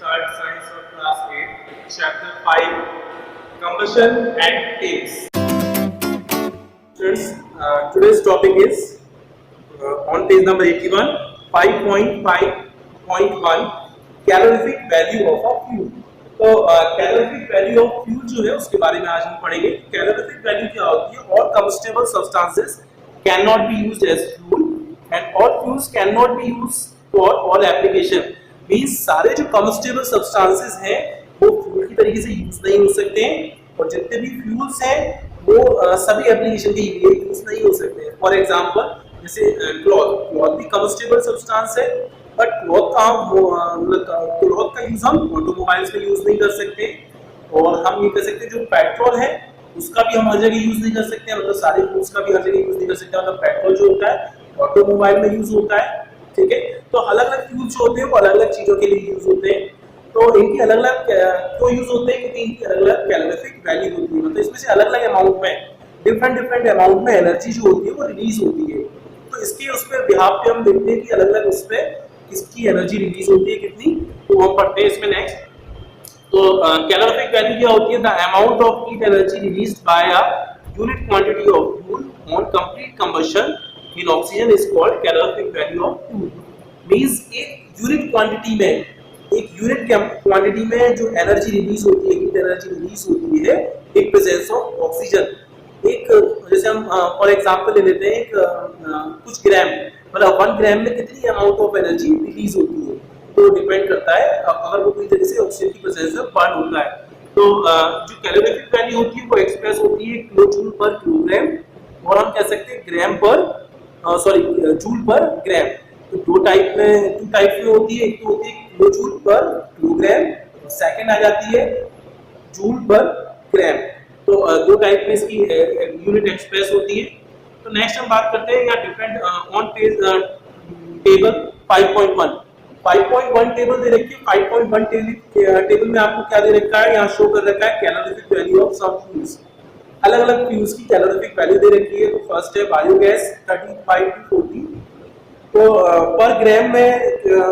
start science of class 8, chapter 5, combustion and tapes. Students, today's topic is on page number 81, 5.5.1 calorific value of a fuel. तो calorific value of fuel जो है उसके बारे में आज हम पढ़ेंगे। कैलोरीफिक वैल्यू क्या होती है? All combustible substances can not be used as fuel and all fuels can not be used for all application. Means सारे जो कंबस्टेबल सब्सटेंसेस हैं वो फ्यूल की तरीके से यूज नहीं हो सकते हैं और जितने भी फ्यूल्स हैं वो सभी एप्लीकेशन के लिए यूज नहीं हो सकते हैं। फॉर एग्जांपल जैसे क्लॉथ भी कंबस्टेबल सब्सटेंस है, बट क्लॉथ का यूज हम ऑटोमोबाइल्स में यूज नहीं कर सकते। और हम ये कह सकते हैं जो पेट्रोल है उसका भी हम हर जगह यूज नहीं कर सकते, मतलब सारे फ्यूल्स का भी हर जगह यूज नहीं कर सकते। मतलब पेट्रोल जो होता है ऑटोमोबाइल में यूज होता है, ठीक है। तो अलग अलग फ्यूल्स जो होते हैं वो अलग अलग चीजों के लिए यूज होते हैं। तो इनकी अलग अलग क्यों यूज होते हैं? क्योंकि इनकी अलग अलग कैलोरीफिक वैल्यू होती है, मतलब इसमें से अलग अलग अमाउंट में डिफरेंट अमाउंट में एनर्जी जो होती है वो रिलीज होती है। तो इसके उस पर बिहाफ पे हम देखते हैं कि अलग अलग उस पर किसकी एनर्जी रिलीज होती है, कितनी। तो हम पढ़ते हैं इसमें नेक्स्ट। तो कैलोरीफिक वैल्यू क्या होती है? The amount of heat energy released by a unit quantity of fuel on complete combustion in oxygen is called calorific value of fuel. Means एक यूनिट क्वांटिटी में जो एनर्जी रिलीज होती है, heat energy release होती है in presence of oxygen. एक जैसे हम फॉर एग्जांपल ले लेते हैं कुछ ग्राम, मतलब 1 ग्राम में कितनी अमाउंट ऑफ एनर्जी रिलीज होती है, तो डिपेंड करता है अगर वो कोई तरीके से ऑक्सीजन की प्रेजेंस में बर्न होता है। तो जो कैलोरीफिक वैल्यू होती है वो एक्सप्रेस होती है किलोजूल पर किलोग्राम, और हम कह सकते हैं जूल पर ग्राम। तो टू टाइप में होती है, एक तो होती है किलोजूल पर किलोग्राम, सेकंड आ जाती है जूल पर ग्राम। तो दो टाइप में इसकी यूनिट एक्सप्रेस होती है। तो नेक्स्ट हम बात करते हैं या different on page table 5.1 table दे रखी है। 5.1 टेबल में आपको क्या दे रखा है? यहाँ शो कर रखा है calorific value of some fuels. अलग अलग फ्यूल्स की कैलोरीफिक वैल्यू दे रखी है। तो फर्स्ट है बायोगैस 35 to 40। तो पर ग्राम में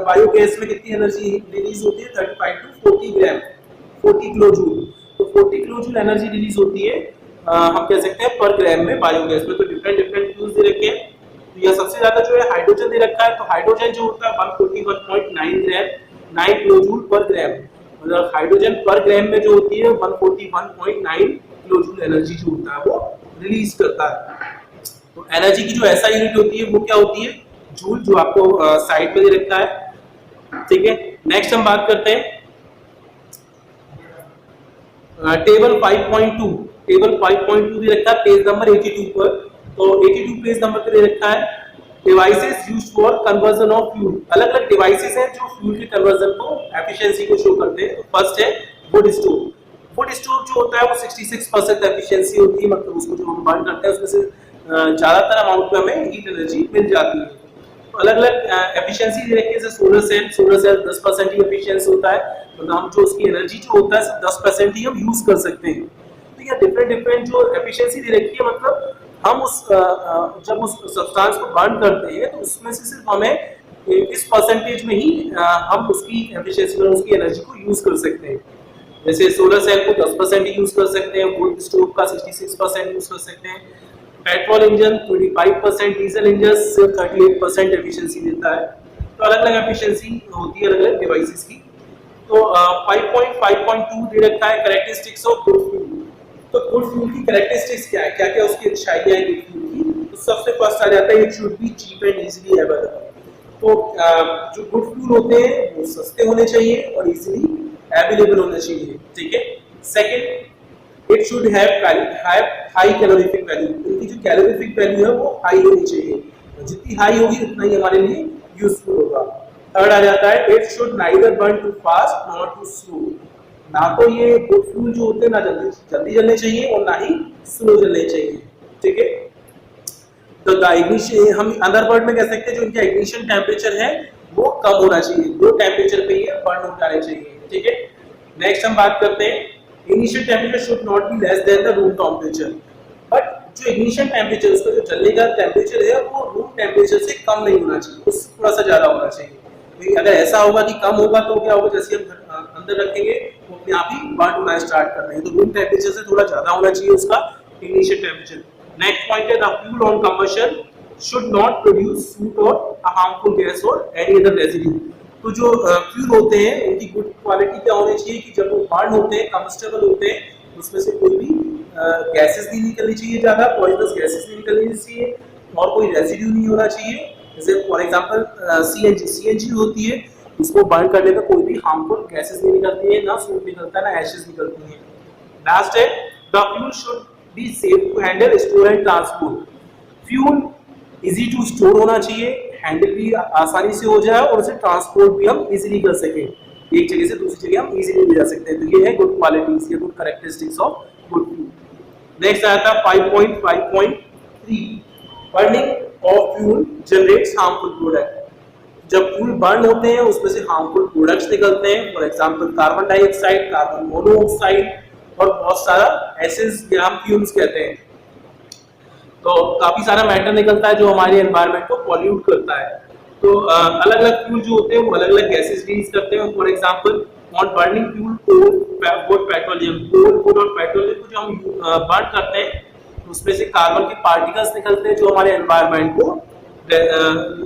बायोगैस में कितनी एनर्जी रिलीज होती है? 35 to 40 ग्राम, 40 किलोजूल। तो 40 किलोजूल एनर्जी रिलीज होती है हम कह सकते हैं पर ग्राम में बायोगैस में। तो डिफरेंट फ्यूल्स दे रखे हैं। तो यह सबसे ज्यादा जो है हाइड्रोजन दे रखा है। तो हाइड्रोजन जो होता है 141.9 ग्राम, 9 किलोजूल पर ग्राम। मतलब हाइड्रोजन पर ग्राम में जो होती है 141.9 किलोजूल एनर्जी जो होता है वो रिलीज करता है। तो एनर्जी की जो ऐसा यूनिट होती है वो क्या होती है? जूल, जो आपको साइड में दे रखा है, ठीक है। नेक्स्ट हम बात करते हैं टेबल 5.2 दे रखा है पेज नंबर 82 पर। तो 82 पेज नंबर पे दे रखा है devices used for conversion of fuel. अलग अलग डिवाइसेस हैं जो फ्यूल के कन्वर्जन को, एफिशिएंसी को शो करते हैं। तो फर्स्ट है वुड स्टोव। वुड स्टोव जो होता है वो 66% एफिशिएंसी होती है, मतलब उसको जो हम बर्न करते हैं उसमें से ज्यादातर अमाउंट में हमें हीट एनर्जी मिल जाती है। तो अलग अलग एफिशिएंसी दे रखी है। जैसे सोलर सेल 10% ही एफिशिएंसी होता है, मतलब हम जो उसकी एनर्जी जो होता है सिर्फ 10% ही हम यूज कर सकते हैं। तो ये डिफरेंट जो एफिशिएंसी दे रखी है, मतलब हम जब उस सब्सटेंस को बर्न करते हैं तो उसमें से सिर्फ हमें इस परसेंटेज में ही हम उसकी एफिशिएंसी में उसकी एनर्जी को यूज कर सकते हैं। जैसे सोलर सेल को 10% ही यूज कर सकते हैं, वुड स्टोव का 66% यूज कर सकते हैं, पेट्रोल इंजन 25%, डीजल इंजन सिर्फ 38% एफिशिएंसी देता है। तो अलग अलग एफिशिएंसी होती है अलग अलग डिवाइसेस की। तो 5.5.2 दे रखा है कैरेक्टरिस्टिक्स ऑफ गुड फ्यूल। तो गुड फ्यूल की कैरेक्टरिस्टिक्स क्या है, क्या क्या उसकी अच्छाइयां हैं गुड फ्यूल की? तो सबसे फर्स्ट आ जाता है it should be cheap and easily available. तो जो गुड फ्यूल होते हैं वो सस्ते होने चाहिए और इजीली अवेलेबल होने चाहिए, ठीक है। Second, it should have high calorific value. इनकी जो कैलोरीफिक वैल्यू है वो हाई होनी चाहिए, जितनी हाई होगी उतना ही हमारे लिए यूजफुल होगा। थर्ड आ जाता है it should neither burn too fast nor too slow. ना तो ये गुड फ्यूल जो होते हैं ना जल्दी जलने चाहिए और ना ही स्लो जलने चाहिए, ठीक है। तो द इग्निशन, हम अदर वर्ड में कह सकते हैं जो इनका इग्निशन टेम्परेचर है वो कम होना चाहिए, लो टेम्परेचर पे ये बर्न हो जाने चाहिए, ठीक है। नेक्स्ट हम बात करते हैं initial temperature should not be less than the room temperature. But जो इग्निशन टेम्परेचर, उसका जो जलने का टेम्परेचर है वो रूम टेम्परेचर से कम नहीं होना चाहिए, उससे थोड़ा सा ज्यादा होना चाहिए। भाई अगर ऐसा होगा कि कम होगा तो क्या होगा, जैसे हम अंदर रखेंगे वो अपने आप ही बर्न होना स्टार्ट कर रहे हैं। तो रूम टेम्परेचर से थोड़ा ज्यादा होना चाहिए उसका इनिशियल टेम्परेचर। नेक्स्ट पॉइंट है the fuel on combustion should not produce suit और हार्मफुल गैस और एनी अदर रेजिड्यू। तो जो फ्यूल होते हैं उनकी गुड क्वालिटी क्या होनी चाहिए कि जब वो बर्न होते हैं, कंबस्टेबल होते हैं, उसमें से कोई भी गैसेस नहीं निकलनी चाहिए, ज्यादा पॉइजनस गैसेस नहीं निकलनी चाहिए और कोई रेजिड्यू नहीं होना चाहिए। जैसे फॉर एग्जांपल सीएनजी होती है, उसको बर्न करने पे कोई भी हार्मफुल गैसेस नहीं निकलती है, ना सूट निकलता है, ना एशेस निकलती हैं। लास्ट है the fuel should be safe to handle, store and transport. Fuel easy to store होना चाहिए, हैंडल भी आसानी से हो जाए और उसे ट्रांसपोर्ट भी हम इजीली कर सकें, एक जगह से दूसरी जगह हम इजीली ले जा सकते हैं। तो ये है गुड क्वालिटीज या good characteristics of good fuel. Next आता है 5.5.3 burning of fuel generates harmful product. जब फ्यूल बर्न होते हैं उसमें से हार्मफुल प्रोडक्ट्स निकलते हैं, for example carbon dioxide, carbon monoxide और बहुत सारा एसिड्स या हम फ्यूम्स कहते हैं। तो काफी सारा मैटर निकलता है जो हमारे एनवायरनमेंट को पॉल्यूट करता है। तो अलग अलग फ्यूल जो होते हैं वो अलग अलग गैसेस रिलीज करते हैं। For example on burning fuel coal, petroleum, coal और पेट्रोलियम को जो हम बर्न करते हैं उसमें से कार्बन के पार्टिकल्स निकलते हैं जो हमारे एनवायरनमेंट को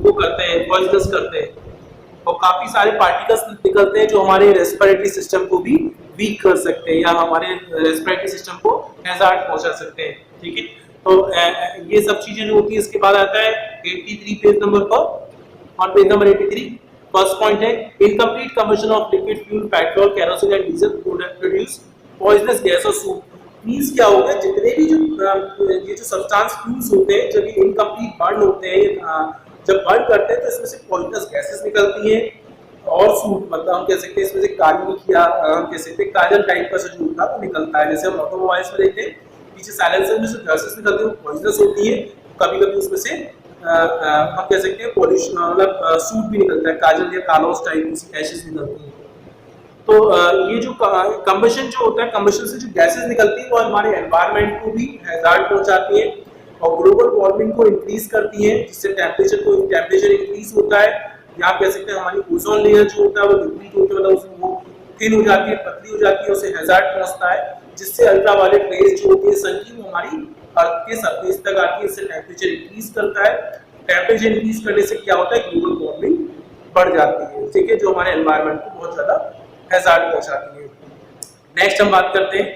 वो करते हैं, पॉइजनस करते हैं। और काफी सारे पार्टिकल्स निकलते हैं जो हमारे रेस्पिरेटरी सिस्टम को भी वीक कर सकते हैं या हमारे रेस्पिरेटरी सिस्टम को हैजार्ड पहुंचा सकते हैं। ठीक है, तो ये सब चीजें जो होती है। इसके बाद आता है 83 पेज नंबर पर, on page number 83 first point है incomplete combustion of liquid fuel, petrol, kerosene and diesel produce poisonous gas और सूट। मींस क्या होगा, जितने भी ये जो सब्सटेंस फ्यूल्स होते हैं जब ये इनकम्प्लीट बर्न होते हैं, जब बर्न करते हैं तो इसमें से पॉइजनस गैसेस निकलती हैं और सूट, मतलब हम कह सकते हैं इसमें से कार्बनिक या हम कह सकते हैं काजल टाइप का जो होता है वो निकलता है। जैसे हम ऑटोमोबाइल्स में देखते हैं पीछे साइलेंसर में से गैसेस निकलती है, पॉइजनस होती है। कभी कभी उसमें से हम कह सकते हैं पॉल्यूशन, मतलब सूट भी निकलता है, काजल या कालोस टाइप की एशेस निकलती हैं। तो ये जो कंबशन जो होता है, कंबशन से जो गैसेस निकलती है वो हमारे एनवायरनमेंट को भी हैजार्ड पहुंचाती है और ग्लोबल वार्मिंग को इंक्रीज करती है, जिससे टेम्परेचर इंक्रीज होता है। या आप कह सकते हैं हमारी ओजोन लेयर जो होता है वो डिप्लीट होती है, मतलब वो थिन हो जाती है, पतली हो जाती है, उसे हैजार्ड पहुंचता है, जिससे अल्ट्रावायलेट रेज जो होती है सन की वो हमारी अर्थ के सरफेस तक आती है, इससे टेम्परेचर इंक्रीज करता है। टेम्परेचर इंक्रीज करने से क्या होता है, ग्लोबल वार्मिंग बढ़ जाती है, ठीक है, जो हमारे एनवायरनमेंट को बहुत ज्यादा हैजार्ड पहुंचाती है। नेक्स्ट हम बात करते हैं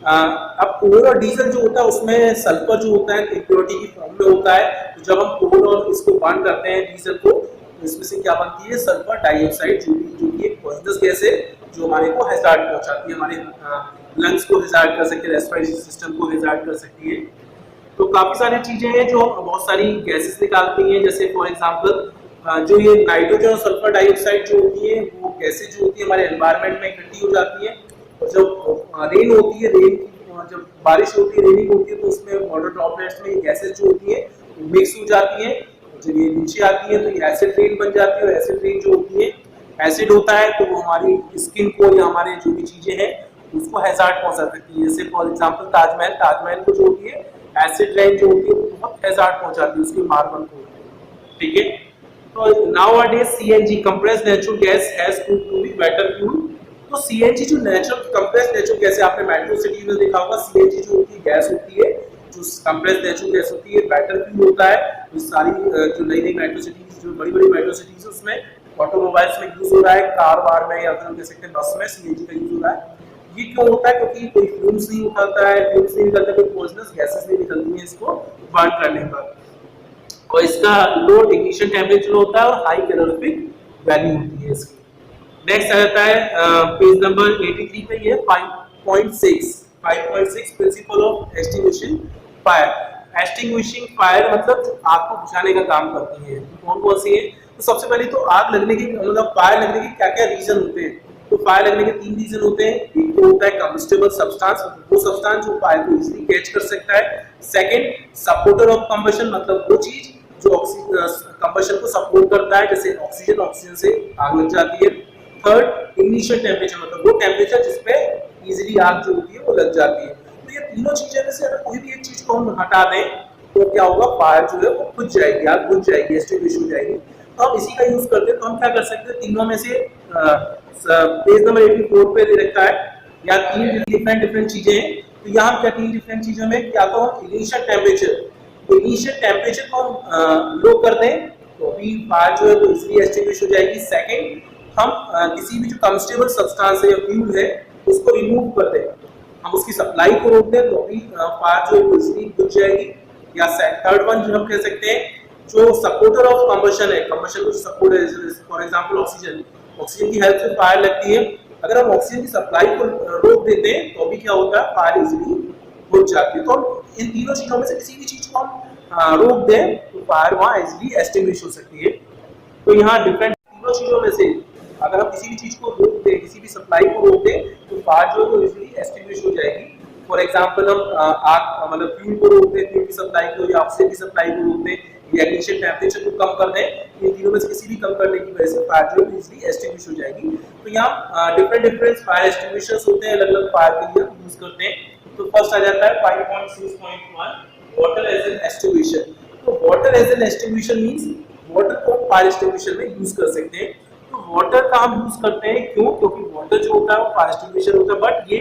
अब कोल और डीजल जो होता है उसमें सल्फर जो होता है इम्प्योरिटी की फॉर्म में होता है। तो जब हम कोल और इसको बर्न करते हैं डीजल को, तो इसमें से क्या बनती है, सल्फर डाइऑक्साइड, जो कि एक पॉइजनस गैस है जो हमारे को हैजार्ड पहुंचाती है, हमारे लंग्स को हैजार्ड कर सकती है, रेस्पिरेटरी सिस्टम को हैजार्ड कर सकती है। तो काफी सारी चीजें हैं जो बहुत सारी गैसेस निकालती हैं। जैसे फॉर एग्जांपल जो ये नाइट्रोजन और सल्फर डाइऑक्साइड जो होती है वो गैसेज जो होती है हमारे एनवायरनमेंट में इकट्ठी हो जाती है। और जब रेन होती है, जब बारिश होती है, रेनिंग होती है, तो उसमें वाटर ड्रॉपलेट्स में ये गैसेज जो होती है मिक्स हो जाती है। जब ये नीचे आती है तो ये एसिड रेन बन जाती है, और एसिड रेन जो होती है, एसिड होता है तो वो हमारी स्किन को या हमारे जो भी चीजें हैं उसको हैजार्ड पहुंचा सकती है। जैसे फॉर एग्जाम्पल ताजमहल को जो होती है एसिड रेन जो होती है वो बहुत हैजार्ड पहुंचाती है उसके मार्बल को, ठीक है। तो nowadays CNG compressed natural gas has proved to be better fuel। तो CNG जो compressed natural gas है, आपने मेट्रो सिटी में देखा होगा, CNG जो होती है गैस होती है, जो compressed natural gas होती है, बेटर फ्यूल होता है। तो सारी जो नई मेट्रो सिटीज, जो बड़ी मेट्रो सिटीज है उसमें ऑटोमोबाइल्स में यूज हो रहा है, कार वार में या फिर हम कह सकते हैं बस में CNG का यूज हो रहा है। ये क्यों होता है, क्योंकि कोई फ्यूम्स नहीं उठाता है, फ्यूम्स नहीं निकलता, कोई पॉइजनस गैसेस नहीं निकलती है इसको बर्न करने पर। और इसका लो इग्निशन टेम्परेचर होता है और हाई कैलोरीफिक वैल्यू होती है इसकी। नेक्स्ट आ जाता है पेज नंबर 83 पे, ये 5.6 principle of extinguishing fire. Extinguishing fire मतलब आग को बुझाने का काम करती है। कौन कौन सी है, तो सबसे पहले तो आग लगने के मतलब फायर लगने के क्या क्या रीजन होते हैं। तो फायर लगने के 3 रीजन होते हैं। एक तो होता है कंबस्टेबल सब्सटेंस, वो सब्सटेंस जो फायर को इजीली कैच कर सकता है। सेकंड, सपोर्टर ऑफ कंबशन, मतलब वो चीज जो कंबशन को सपोर्ट करता है, जैसे ऑक्सीजन से आग लग जाती है। थर्ड, इनिशियल टेम्परेचर, मतलब वो टेम्परेचर जिस पे इजीली आग जो होती है वो लग जाती है। तो ये तीनों चीजें में से अगर कोई भी एक चीज को हम हटा दें तो क्या होगा, फायर जो है वो बुझ जाएगी, आग बुझ जाएगी, एक्सटिंग्विश हो जाएगी। तो हम इसी का यूज करते हैं। तो हम क्या कर सकते हैं, तीनों में से पेज नंबर 84 पे दे रखा है या तीन डिफरेंट चीजें हैं। तो यहाँ क्या तीन डिफरेंट चीजों में क्या तो हम इनिशियल टेम्परेचर को हम लो कर दें तो अभी फायर जो है वो इजीली एक्सटिंग्विश हो जाएगी। सेकंड, हम किसी भी जो कम्बस्टेबल सब्सटेंस है या फ्यूल है उसको रिमूव कर दें, हम उसकी सप्लाई को रोक दें तो अभी फायर जो है वो इजीली बुझ जाएगी। या थर्ड वन जो हम कह सकते हैं, जो सपोर्टर ऑफ कंबशन है, कंबशन को सपोर्ट है, फॉर एग्जांपल ऑक्सीजन की हेल्प से फायर लगती है। अगर हम ऑक्सीजन की सप्लाई को रोक देते हैं तो अभी क्या होता है, फायर इजीली बुझ जाती है। तो इन तीनों चीजों में से किसी भी चीज को हम रोक दें तो फायर वहां इजीली एक्सटिंग्विश हो सकती है। तो यहाँ डिफरेंट तीनों चीजों में से अगर हम किसी भी चीज को रोक दें, किसी भी सप्लाई को रोक दें तो फायर जो है वो इजीली एक्सटिंग्विश हो जाएगी। फॉर एग्जांपल हम आग मतलब फ्यूल को रोक दें, फ्यूल की सप्लाई को या ऑक्सीजन की सप्लाई को रोक दें या इनिशियल टेम्परेचर को कम कर दें, इन तीनों में से किसी भी कम करने की वजह से फायर जो है इजीली एक्सटिंग्विश हो जाएगी। तो यहाँ डिफरेंट फायर एक्सटिंग्विशर्स होते हैं, अलग-अलग फायर के लिए यूज करते हैं। तो फर्स्ट आ जाता है 5.6.1 वाटर एज एन एक्सटिंग्विशर। तो water as an extinguisher means water को फायर एक्सटिंग्विशर में यूज कर सकते हैं। तो वाटर का हम यूज करते हैं क्यों, क्योंकि वाटर जो होता है वो फायर एक्सटिंग्विशर होता है, बट ये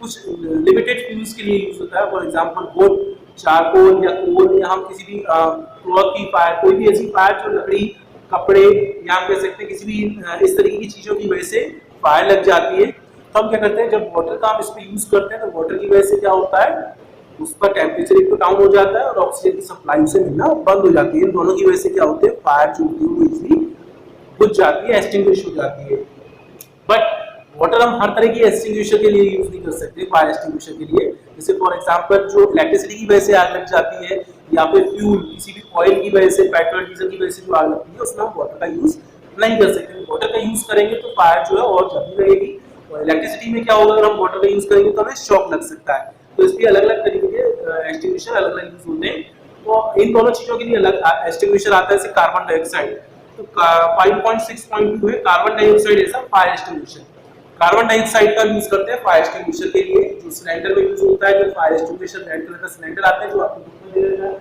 कुछ लिमिटेड फ्यूल्स के लिए यूज होता है। फॉर एग्जांपल वुड, चारकोल या कोल, या हम किसी भी क्लॉथ की फायर, कोई भी ऐसी फायर जो लकड़ी, कपड़े या हम कह सकते हैं किसी भी इस तरीके की चीजों की वजह से फायर लग जाती है। तो हम क्या करते हैं, जब वाटर का हम इस पे यूज करते हैं तो वाटर की वजह से क्या होता है, उसका टेम्परेचर एक तो डाउन हो जाता है और ऑक्सीजन की सप्लाई से मिलना बंद हो जाती है। इन दोनों की वजह से क्या होते हैं, फायर जो होती है वो इजीली बुझ जाती है, एक्सटिंग्विश हो जाती है। बट वाटर हम हर तरह की एक्सटिंग्विशर के लिए यूज नहीं कर सकते, फायर एक्सटिंग्विशर के लिए। जैसे फॉर एग्जांपल जो इलेक्ट्रिसिटी की वजह से आग लग जाती है या फिर फ्यूल किसी भी ऑयल की वजह से, पेट्रोल डीजल की वजह से जो आग लगती है उसमें हम वाटर का यूज नहीं कर सकते। वाटर का यूज करेंगे तो फायर जो है और जल्दी लगेगी। और इलेक्ट्रिसिटी में क्या होगा, अगर हम वाटर का यूज करेंगे तो हमें शॉक लग सकता है। तो इसलिए अलग अलग तरीके के एक्सटिंग्विशर अलग अलग यूज होते हैं। तो इन दोनों चीजों के लिए अलग एक्सटिंग्विशर आता है, जैसे कार्बन डाइऑक्साइड। तो 5.6.2 है carbon dioxide as a fire extinguisher. Carbon dioxide का यूज करते हैं फायर एक्सटिंग्विशर के लिए, जो सिलेंडर में यूज होता है। जो फायर एक्सटिंग्विशर रेड कलर का सिलेंडर आता है जो आपको बुक में दे रखा है,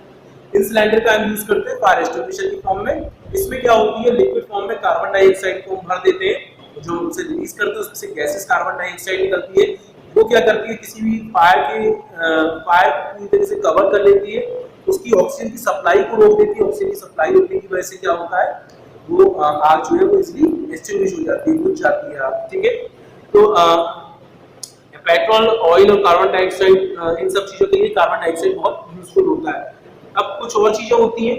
इन सिलेंडर का हम यूज करते हैं फायर एक्सटिंग्विशर की फॉर्म में। इसमें क्या होती है, लिक्विड फॉर्म में कार्बन डाइऑक्साइड को भर देते हैं, जो उसे रिलीज करते हैं उसमें से गैसेस कार्बन डाइऑक्साइड निकलती है। वो क्या करती है, किसी भी फायर को पूरी तरह से कवर कर लेती है, उसकी ऑक्सीजन की सप्लाई को रोक देती है। ऑक्सीजन की सप्लाई रोकने की वजह से क्या होता है, वो आग जो है वो इजीली एक्सटिंग्विश हो जाती है, बुझ जाती है आग। ठीक है, तो पेट्रोल, ऑयल और कार्बन डाइऑक्साइड, इन सब चीजों के लिए कार्बन डाइऑक्साइड बहुत यूजफुल होता है। अब कुछ और चीजें होती हैं,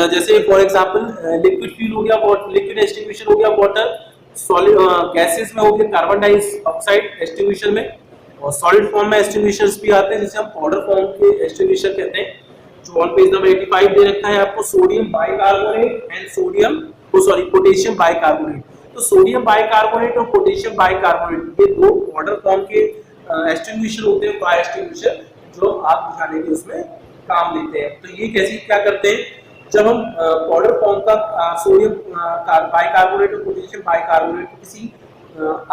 जैसे फॉर एग्जांपल लिक्विड फ्यूल हो गया, लिक्विड एक्सटिंग्विशर हो गया वाटर, सॉलिड गैसेस में हो गया कार्बन डाइऑक्साइड एक्सटिंग्विशर में, और सॉलिड फॉर्म में एक्सटिंग्विशर्स भी आते हैं जिसे हम पाउडर फॉर्म के एक्सटिंग्विशर कहते हैं। जो ऑन पेज नंबर 85 दे रखा है आपको, sodium bicarbonate and potassium bicarbonate. तो सोडियम बाइकार्बोनेट और पोटेशियम बाइकार्बोनेट ये दो पाउडर फॉर्म के एक्सटिंग्विशर होते हैं, फायर एक्सटिंग्विशर, जो आग बुझाने के उसमें काम लेते हैं। तो ये कैसे क्या करते हैं, जब हम पाउडर फॉर्म का सोडियम बाइकार्बोनेट और पोटेशियम बाइकार्बोनेट को किसी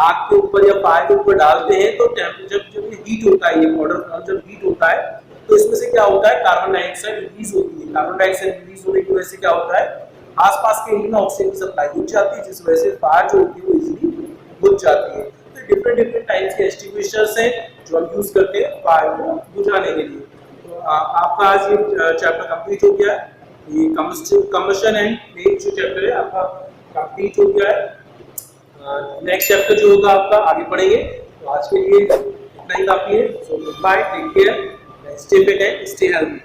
आग के ऊपर या फायर के ऊपर डालते हैं तो टेम्परेचर जब ये हीट होता है, ये पाउडर फॉर्म जब हीट होता है तो इसमें से क्या होता है, कार्बन डाइऑक्साइड रिलीज होती है। कार्बन डाइऑक्साइड रिलीज होने की वजह से क्या होता है, आसपास के एरिया में ऑक्सीजन की सप्लाई बुझ जाती है, जिस वजह से फायर जो होती है वो इजीली बुझ जाती है। तो डिफरेंट टाइप्स के एक्सटिंग्विशर्स हैं जो हम यूज करते हैं फायर को बुझाने के लिए। तो आपका आज ये चैप्टर कंप्लीट हो गया है, ये कम्बशन एंड फ्लेम जो चैप्टर है आपका कंप्लीट हो गया है। नेक्स्ट चैप्टर जो होगा आपका आगे पढ़ेंगे। तो आज के लिए इतना ही काफी है। So goodbye, take care, stay fit and stay healthy.